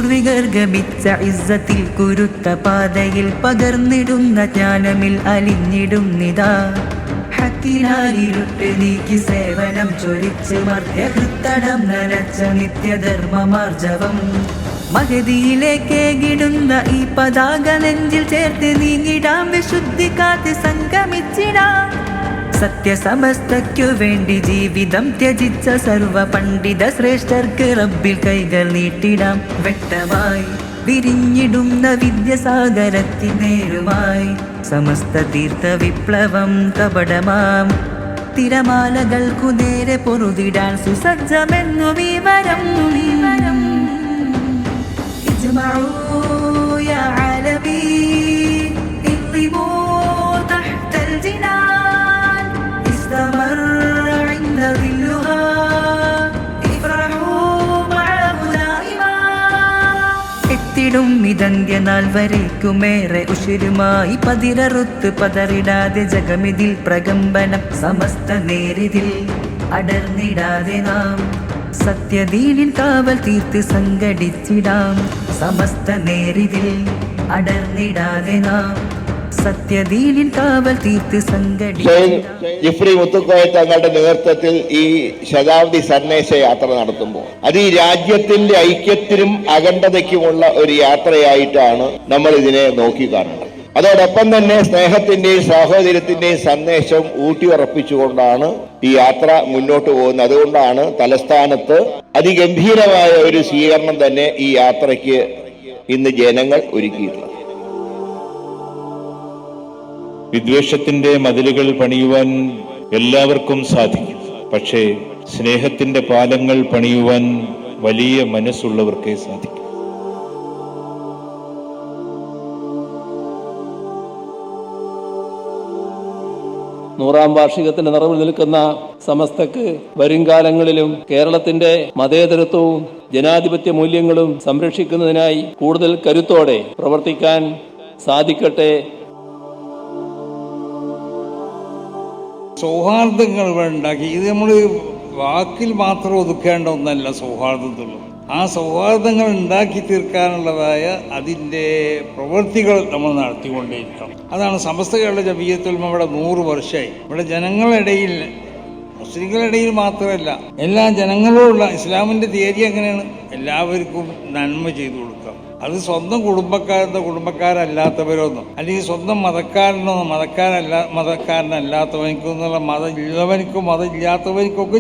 പൂർവികർ ഗമിച്ച ഇസ്സത്തിൽ കുരുത്ത പാതയിൽ പകർന്നിടുന്ന ജ്ഞാനമിൽ അലിഞ്ഞിടുന്നിതാ. ഹക്കിനാലിരുട്ട് നീക്കി സേവനം ചൊരിച്ച് മർത്യഹൃത്തടം നനച്ച നിത്യധർമ്മമാർജവം. മഹദിയിലേക്കേകിടുന്ന ഈ പതാക നെഞ്ചിൽ ചേർത്ത് നീങ്ങിടാം, വിശുദ്ധി കാത്ത് സംഗമിച്ചിടാം. സത്യസമസ്തയ്ക്കു വേണ്ടി ജീവിതം ത്യജിച്ച സർവ പണ്ഡിത ശ്രേഷ്ഠർക്ക് റബ്ബിൽ കൈകൾ നീട്ടിടാം. വ്യക്തമായി വിരിഞ്ഞിടുന്ന വിദ്യസാഗരത്തിനേരുമായി സമസ്ത തീർത്ഥ വിപ്ലവം കപടമാം തിരമാലകൾക്കു നേരെ പൊറുതിടാൻ സുസജ്ജമെന്നു വിവരം. യാ ആലമീ ഇഖ്ലിമൂ തഹ്തൽ ജിനാൻ ഇസ്തമർ ഇൻദ ദില്ലുഹാ ഇഫ്റഹൂ മഅഹു ദായിമാ. എത്തിടും ഇതന്ത്യനാൾ വരേക്കുമേറെ ഉശിരുമായി പതിരറുത്ത് പതറിടാതെ ജഗമിതിൽ പ്രകമ്പനം സമസ്ത നേരിതിൽ അടർന്നിടാതെ നാം സത്യദീനിൻ കാവൽ തീർത്ത് സംഘടിച്ചിടാം. സമസ്ത നേരിതിൽ അടർന്നിടാതെ നാം സത്യദീനിൻ കാവൽ തീർത്ത് സംഘടിച്ചിടാം. ജിഫ്രി മുത്തുക്കോയ തങ്ങളുടെ നേതൃത്വത്തിൽ ഈ ശതാബ്ദി സന്ദേശ യാത്ര നടത്തുമ്പോൾ അത് ഈ രാജ്യത്തിന്റെ ഐക്യത്തിനും അഖണ്ഡതയ്ക്കുമുള്ള ഒരു യാത്രയായിട്ടാണ് നമ്മൾ ഇതിനെ നോക്കിക്കാണുന്നത്. അതോടൊപ്പം തന്നെ സ്നേഹത്തിന്റെയും സാഹോദര്യത്തിന്റെയും സന്ദേശം ഊട്ടിയുറപ്പിച്ചുകൊണ്ടാണ് ഈ യാത്ര മുന്നോട്ട് പോകുന്നത്. അതുകൊണ്ടാണ് തലസ്ഥാനത്ത് അതിഗംഭീരമായ ഒരു സ്വീകരണം തന്നെ ഈ യാത്രയ്ക്ക് ഇന്ന് ജനങ്ങൾ ഒരുക്കിയിട്ടുള്ളത്. വിദ്വേഷത്തിന്റെ മതിലുകൾ പണിയുവാൻ എല്ലാവർക്കും സാധിക്കും, പക്ഷേ സ്നേഹത്തിന്റെ പാലങ്ങൾ പണിയുവാൻ വലിയ മനസ്സുള്ളവർക്കേ സാധിക്കും. നൂറാം വാർഷികത്തിന്റെ നിറവിൽ നിൽക്കുന്ന സമസ്തക്ക് വരുംകാലങ്ങളിലും കേരളത്തിന്റെ മതേതരത്വവും ജനാധിപത്യ മൂല്യങ്ങളും സംരക്ഷിക്കുന്നതിനായി കൂടുതൽ കരുത്തോടെ പ്രവർത്തിക്കാൻ സാധിക്കട്ടെ. സൗഹാർദ്ദങ്ങൾ ഉണ്ടാക്കി ഇത് നമ്മൾ വാക്കിൽ മാത്രം ഒതുക്കേണ്ട ഒന്നല്ല സൗഹാർദ്ദത്തുള്ളൂ. ആ സൗഹാർദ്ദങ്ങൾ ഉണ്ടാക്കി തീർക്കാനുള്ളതായ അതിൻ്റെ പ്രവൃത്തികൾ നമ്മൾ നടത്തിക്കൊണ്ടേയിരിക്കണം. അതാണ് സമസ്ത കേരള ജമിയത്തുൽ ഉലമ ഇവിടെ 100 വർഷമായി. ഇവിടെ ജനങ്ങളിടയിൽ, മുസ്ലിങ്ങളുടെ മാത്രമല്ല എല്ലാ ജനങ്ങളോടുള്ള ഇസ്ലാമിൻ്റെ തീയതി എങ്ങനെയാണ്? എല്ലാവർക്കും നന്മ ചെയ്തു കൊടുക്കുക. അത് സ്വന്തം കുടുംബക്കാരല്ലാത്തവരൊന്നും അല്ലെങ്കിൽ സ്വന്തം മതക്കാരനല്ലാത്തവനിക്കും എന്നുള്ള മതം ഉള്ളവനിക്കും മതം ഇല്ലാത്തവനിക്കൊക്കെ